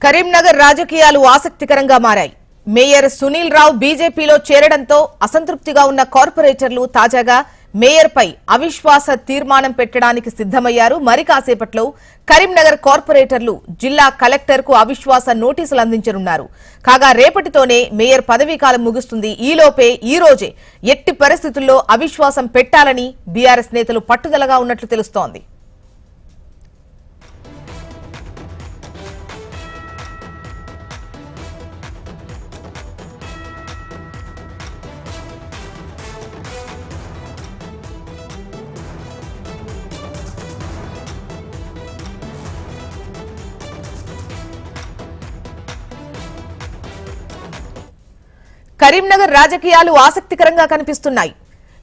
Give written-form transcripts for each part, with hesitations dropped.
కరీంనగర్ రాజకీయాలు ఆసక్తికరంగా మారాయి. మేయర్ సునీల్ రావు బీజేపీలో చేరడంతో అసంతృప్తిగా ఉన్న కార్పొరేటర్లు తాజాగా మేయర్పై అవిశ్వాస తీర్మానం పెట్టడానికి సిద్ధమయ్యారు. మరి కాసేపట్లో కరీంనగర్ కార్పొరేటర్లు జిల్లా కలెక్టర్కు అవిశ్వాస నోటీసులు అందించనున్నారు. కాగా రేపటితోనే మేయర్ పదవీకాలం ముగుస్తుంది. ఈలోపే ఈ రోజే ఎట్టి పరిస్థితుల్లో అవిశ్వాసం పెట్టాలని బీఆర్ఎస్ నేతలు పట్టుదలగా ఉన్నట్లు తెలుస్తోంది. కరీంనగర్ రాజకీయాలు ఆసక్తికరంగా కనిపిస్తున్నాయి.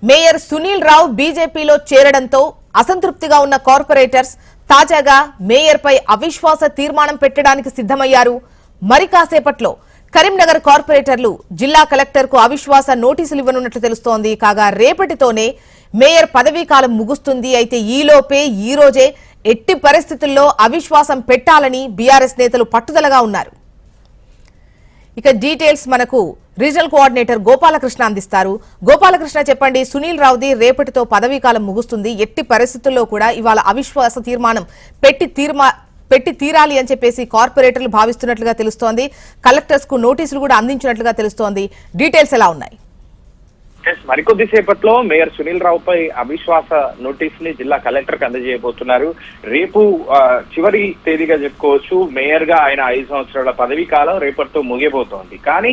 మేయర్ సునీల్ రావు బీజేపీలో చేరడంతో అసంతృప్తిగా ఉన్న కార్పొరేటర్స్ తాజాగా మేయర్పై అవిశ్వాస తీర్మానం పెట్టడానికి సిద్ధమయ్యారు. మరి కాసేపట్లో కరీంనగర్ కార్పొరేటర్లు జిల్లా కలెక్టర్కు అవిశ్వాస నోటీసులు ఇవ్వనున్నట్లు తెలుస్తోంది. కాగా రేపటితోనే మేయర్ పదవీకాలం ముగుస్తుంది. అయితే ఈలోపే ఈ రోజే ఎట్టి పరిస్థితుల్లో అవిశ్వాసం పెట్టాలని బీఆర్ఎస్ నేతలు పట్టుదలగా ఉన్నారు. ఇక డీటెయిల్స్ మనకు రీజనల్ కోఆర్డినేటర్ గోపాలకృష్ణ అందిస్తారు. గోపాలకృష్ణ, చెప్పండి, సునీల్ రావుది రేపటితో పదవీకాలం ముగుస్తుంది. ఎట్టి పరిస్థితుల్లో కూడా ఇవాళ అవిశ్వాస తీర్మానం పెట్టి తీరాలి అని చెప్పేసి కార్పొరేటర్లు భావిస్తున్నట్లుగా తెలుస్తోంది. కలెక్టర్స్ కు నోటీసులు కూడా అందించినట్లుగా తెలుస్తోంది. డీటెయిల్స్ ఎలా ఉన్నాయి? మరికొద్దిసేపట్లో మేయర్ సునీల్ రావుపై అవిశ్వాస నోటీస్ ని జిల్లా కలెక్టర్ కి అందజేయబోతున్నారు. రేపు చివరి తేదీగా చెప్పుకోవచ్చు. మేయర్ గా ఆయన 5 సంవత్సరాల పదవీ కాలం రేపటితో ముగియబోతోంది. కానీ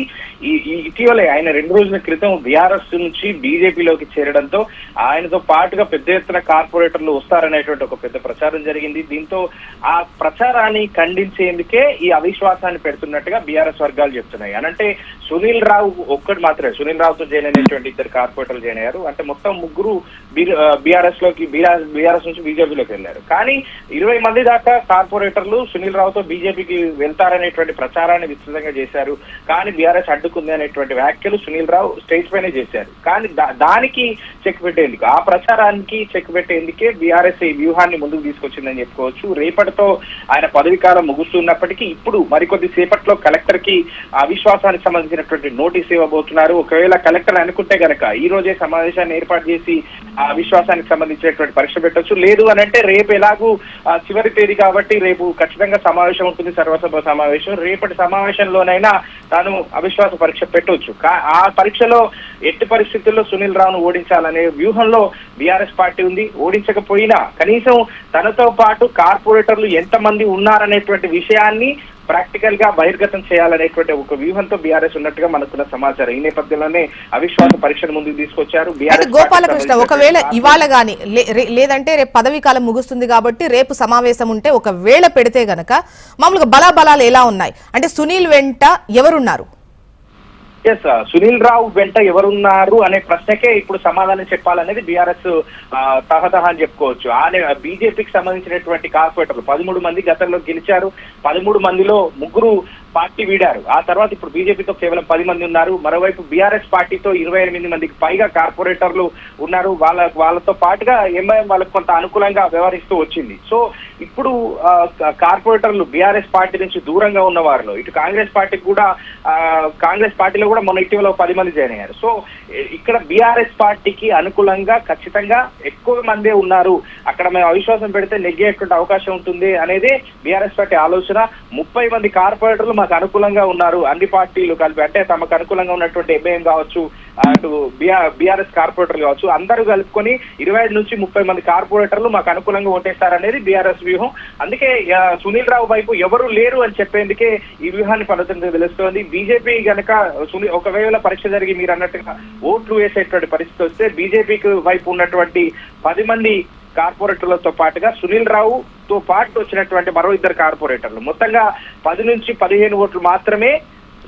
ఇటీవలే ఆయన 2 రోజుల క్రితం బీఆర్ఎస్ నుంచి బీజేపీలోకి చేరడంతో ఆయనతో పాటుగా పెద్ద ఎత్తున కార్పొరేటర్లు వస్తారనేటువంటి ఒక పెద్ద ప్రచారం జరిగింది. దీంతో ఆ ప్రచారాన్ని ఖండించేందుకే ఈ అవిశ్వాసాన్ని పెడుతున్నట్టుగా బీఆర్ఎస్ వర్గాలు చెప్తున్నాయి. అనంటే సునీల్ రావు ఒక్కటి మాత్రమే, సునీల్ రావుతో జాయిన్ అయినటువంటి కార్పొరేటర్లు జాయిన్ అయ్యారు. అంటే మొత్తం ముగ్గురు బీఆర్ఎస్ నుంచి బీజేపీలోకి వెళ్లారు. కానీ 20 మంది దాకా కార్పొరేటర్లు సునీల్ రావుతో బీజేపీకి వెళ్తారనేటువంటి ప్రచారాన్ని విస్తృతంగా చేశారు. కానీ బీఆర్ఎస్ అడ్డుకుంది అనేటువంటి వ్యాఖ్యలు సునీల్ రావు స్టేజ్ పైనే చేశారు. కానీ దానికి చెక్ పెట్టేందుకు, ఆ ప్రచారానికి చెక్ పెట్టేందుకే బీఆర్ఎస్ ఈ వ్యూహాన్ని ముందుకు తీసుకొచ్చిందని చెప్పుకోవచ్చు. రేపటితో ఆయన పదవీకాలం ముగుస్తున్నప్పటికీ ఇప్పుడు మరికొద్ది సేపట్లో కలెక్టర్ కి అవిశ్వాసానికి సంబంధించినటువంటి నోటీస్ ఇవ్వబోతున్నారు. ఒకవేళ కలెక్టర్ అనుకుంటే గనక ఈ రోజే సమావేశాన్ని ఏర్పాటు చేసి ఆ విశ్వాసానికి సంబంధించినటువంటి పరీక్ష పెట్టొచ్చు. లేదు అని అంటే రేపు ఎలాగూ చివరి తేదీ కాబట్టి రేపు ఖచ్చితంగా సమావేశం ఉంటుంది, సర్వసభ సమావేశం. రేపటి సమావేశంలోనైనా తాను అవిశ్వాస పరీక్ష పెట్టొచ్చు. ఆ పరీక్షలో ఎట్టి పరిస్థితుల్లో సునీల్ రావును ఓడించాలనే వ్యూహంలో బీఆర్ఎస్ పార్టీ ఉంది. ఓడించకపోయినా కనీసం తనతో పాటు కార్పొరేటర్లు ఎంతమంది ఉన్నారనేటువంటి విషయాన్ని ప్రాక్టికల్ గా బహిర్గతం చేయాలనేటువంటి ఒక వ్యూహంతో బీఆర్ఎస్ ఉన్నట్టుగా మనకున్న సమాచారం. ఈ నేపథ్యంలోనే అవిశ్వాస పరీక్షను ముందుకు తీసుకొచ్చారు. గోపాలకృష్ణ, ఒకవేళ ఇవాళ గాని లేదంటే రేపు పదవీకాలం ముగుస్తుంది కాబట్టి రేపు సమావేశం ఉంటే ఒకవేళ పెడితే గనక మామూలుగా బలాబలాలు ఎలా ఉన్నాయి? అంటే సునీల్ వెంట ఎవరున్నారు? సునీల్ రావు వెంట ఎవరున్నారు అనే ప్రశ్నకే ఇప్పుడు సమాధానం చెప్పాలనేది బీఆర్ఎస్ తహతహ అని చెప్పుకోవచ్చు. ఆయన బీజేపీకి సంబంధించినటువంటి కార్పొరేటర్లు 13 మంది గతంలో గెలిచారు. 13 మందిలో 3 పార్టీ వీడారు. ఆ తర్వాత ఇప్పుడు బీజేపీతో కేవలం 10 మంది ఉన్నారు. మరోవైపు బీఆర్ఎస్ పార్టీతో 28 మందికి పైగా కార్పొరేటర్లు ఉన్నారు. వాళ్ళతో పాటుగా ఎంఐఎం వాళ్ళకు కొంత అనుకూలంగా వ్యవహరిస్తూ వచ్చింది. సో ఇప్పుడు కార్పొరేటర్లు బీఆర్ఎస్ పార్టీ నుంచి దూరంగా ఉన్న వారిలో ఇటు కాంగ్రెస్ పార్టీలో కూడా మొన్న ఇటీవల 10 మంది జాయిన్ అయ్యారు. సో ఇక్కడ బీఆర్ఎస్ పార్టీకి అనుకూలంగా ఖచ్చితంగా ఎక్కువ మందే ఉన్నారు. అక్కడ మేము అవిశ్వాసం పెడితే నెగ్గేటువంటి అవకాశం ఉంటుంది అనేది బీఆర్ఎస్ పార్టీ ఆలోచన. 30 మంది కార్పొరేటర్లు మాకు అనుకూలంగా ఉన్నారు, అన్ని పార్టీలు కలిపి. అంటే తమకు అనుకూలంగా ఉన్నటువంటి ఎంఐఎం కావచ్చు, అటు బీఆర్ఎస్ కార్పొరేటర్లు కావచ్చు, అందరూ కలుపుకొని 25 నుంచి 30 మంది కార్పొరేటర్లు మాకు అనుకూలంగా ఓటేస్తారనేది బీఆర్ఎస్ వ్యూహం. అందుకే సునీల్ రావు వైపు ఎవరు లేరు అని చెప్పేందుకే ఈ వ్యూహాన్ని పడుతుందని తెలుస్తోంది. బీజేపీ గనక ఒకవేళ పరీక్ష జరిగి మీరు అన్నట్టుగా ఓట్లు వేసేటువంటి పరిస్థితి వస్తే బీజేపీకి వైపు ఉన్నటువంటి 10 మంది కార్పొరేటర్లతో పాటుగా సునీల్ రావుతో పాటు వచ్చినటువంటి మరో 2 కార్పొరేటర్లు మొత్తంగా 10 నుంచి 15 ఓట్లు మాత్రమే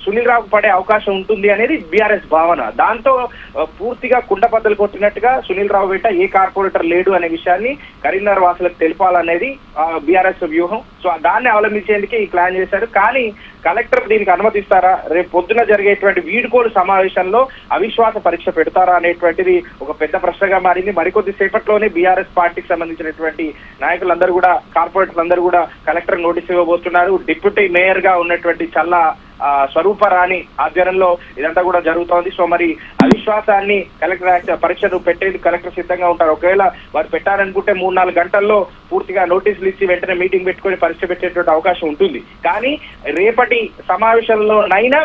సునీల్ రావు పడే అవకాశం ఉంటుంది అనేది బీఆర్ఎస్ భావన. దాంతో పూర్తిగా కుండబద్దలు కొట్టినట్టుగా సునీల్ రావు వెంట ఏ కార్పొరేటర్ లేడు అనే విషయాన్ని కరీంనగర్ వాసులకు తెలపాలనేది బీఆర్ఎస్ వ్యూహం. సో దాన్ని అవలంబించేందుకే ఈ ప్లాన్ చేశారు. కానీ కలెక్టర్ దీనికి అనుమతిస్తారా, రేపు పొద్దున జరిగేటువంటి వీడ్కోలు సమావేశంలో అవిశ్వాస పరీక్ష పెడతారా అనేటువంటిది ఒక పెద్ద ప్రశ్నగా మారింది. మరికొద్ది సేపట్లోనే బీఆర్ఎస్ పార్టీకి సంబంధించినటువంటి నాయకులందరూ కూడా, కార్పొరేటర్లందరూ కూడా కలెక్టర్ నోటీస్ ఇవ్వబోతున్నారు. డిప్యూటీ మేయర్ గా ఉన్నటువంటి చల్లా స్వరూపరాణి ఆధ్వర్యంలో ఇదంతా కూడా జరుగుతోంది. సో మరి అవిశ్వాసాన్ని కలెక్టర్ పరీక్షను పెట్టేందుకు కలెక్టర్ సిద్ధంగా ఉంటారు. ఒకవేళ వారు పెట్టారనుకుంటే 3-4 గంటల్లో పూర్తిగా నోటీసులు ఇచ్చి వెంటనే మీటింగ్ పెట్టుకొని పరీక్ష పెట్టేటువంటి అవకాశం ఉంటుంది. కానీ రేపటి సమావేశంలోనైనా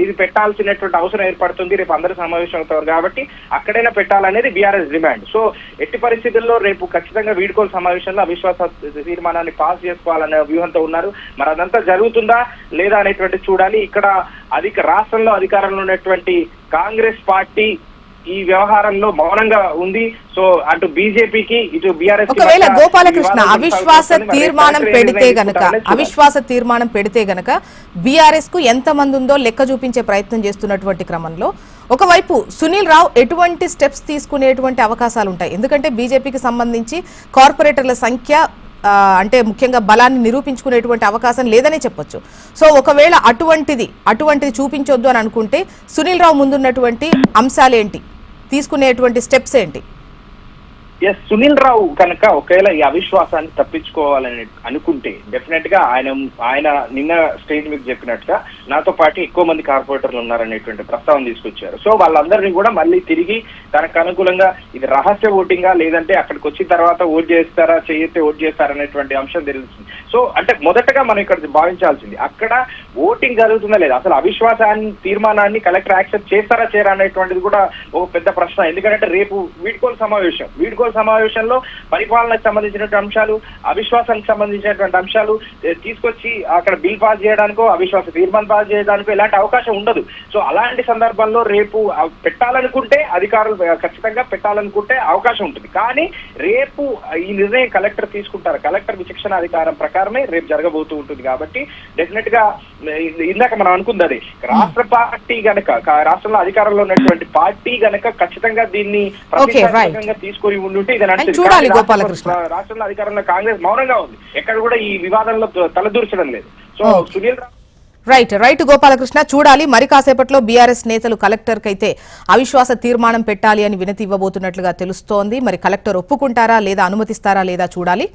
ఇది పెట్టాల్సినటువంటి అవసరం ఏర్పడుతుంది. రేపు అందరూ సమావేశం అవుతారు కాబట్టి అక్కడైనా పెట్టాలనేది బీఆర్ఎస్ డిమాండ్. సో ఎట్టి పరిస్థితుల్లో రేపు ఖచ్చితంగా వీడ్కోలు సమావేశంలో అవిశ్వాస తీర్మానాన్ని పాస్ చేసుకోవాలనే వ్యూహంతో ఉన్నారు. మరి అదంతా జరుగుతుందా లేదా అనేటువంటి చూడాలి. ఇక్కడ రాష్ట్రంలో అధికారంలో ఉన్నటువంటి కాంగ్రెస్ పార్టీ ఈ వ్యవహారంలో మౌనంగా ఉంది. సో అటు బీజేపీకి ఇటు బీఆర్ఎస్ ఒకవేళ గోపాలకృష్ణ అవిశ్వాస తీర్మానం పెడితే గనక బీఆర్ఎస్ కు ఎంత మంది ఉందో లెక్క చూపించే ప్రయత్నం చేస్తున్నటువంటి క్రమంలో ఒకవైపు సునీల్ రావు ఎటువంటి స్టెప్స్ తీసుకునేటువంటి అవకాశాలు ఉంటాయి? ఎందుకంటే బీజేపీకి సంబంధించి కార్పొరేటర్ల సంఖ్య అంటే ముఖ్యంగా బలాన్ని నిరూపించుకునేటువంటి అవకాశం లేదనే చెప్పొచ్చు. సో ఒకవేళ అటువంటిది చూపించొద్దు అని అనుకుంటే సునీల్ రావు ముందున్నటువంటి అంశాలేంటి, తీసుకునేటువంటి స్టెప్స్ ఏంటి? సునీల్ రావు కనుక ఒకవేళ ఈ అవిశ్వాసాన్ని తప్పించుకోవాలని అనుకుంటే డెఫినెట్ గా ఆయన నిన్న స్టేజ్ మీకు చెప్పినట్టుగా నాతో పాటు ఎక్కువ మంది కార్పొరేటర్లు ఉన్నారనేటువంటి ప్రస్తావన తీసుకొచ్చారు. సో వాళ్ళందరినీ కూడా మళ్ళీ తిరిగి తనకు అనుకూలంగా ఇది రహస్య ఓటింగా లేదంటే అక్కడికి వచ్చిన తర్వాత ఓట్ చేస్తారా చేయతే ఓట్ చేస్తారా అనేటువంటి అంశం తెలుస్తుంది. సో అంటే మొదటగా మనం ఇక్కడ భావించాల్సింది అక్కడ ఓటింగ్ జరుగుతుందా లేదా, అసలు అవిశ్వాసాన్ని తీర్మానాన్ని కలెక్టర్ యాక్సెప్ట్ చేస్తారా చేయరా అనేటువంటిది కూడా ఒక పెద్ద ప్రశ్న. ఎందుకంటే రేపు వీడ్కోలు సమావేశంలో పరిపాలనకు సంబంధించినటువంటి అంశాలు, అవిశ్వాసానికి సంబంధించినటువంటి అంశాలు తీసుకొచ్చి అక్కడ బిల్ పాస్ చేయడానికో అవిశ్వాస తీర్మానం పాస్ చేయడానికో ఇలాంటి అవకాశం ఉండదు. సో అలాంటి సందర్భంలో రేపు పెట్టాలనుకుంటే అధికారులు ఖచ్చితంగా పెట్టాలనుకుంటే అవకాశం ఉంటుంది. కానీ రేపు ఈ నిర్ణయం కలెక్టర్ తీసుకుంటారు. కలెక్టర్ విచక్షణ అధికారం ప్రకారమే రేపు జరగబోతూ ఉంటుంది. కాబట్టి డెఫినెట్ గా ఇందాక మనం అనుకుంది అది రాష్ట్ర పార్టీ గనక, రాష్ట్రంలో అధికారంలో ఉన్నటువంటి పార్టీ గనక ఖచ్చితంగా దీన్ని ప్రతిష్టాత్మకంగా తీసుకొని ఉండుంటే చూడాలి. గోపాలకృష్ణ రాష్ట్రంలో అధికారంలో కాంగ్రెస్ మౌనంగా ఉంది, ఎక్కడ కూడా ఈ వివాదంలో తలదూర్చడం లేదు. సో సునీల్ రైట్ గోపాలకృష్ణ, చూడాలి. మరి కాసేపట్లో బీఆర్ఎస్ నేతలు కలెక్టర్ కైతే అవిశ్వాస తీర్మానం పెట్టాలి అని వినతి ఇవ్వబోతున్నట్లుగా తెలుస్తోంది. మరి కలెక్టర్ ఒప్పుకుంటారా లేదా, అనుమతిస్తారా లేదా చూడాలి.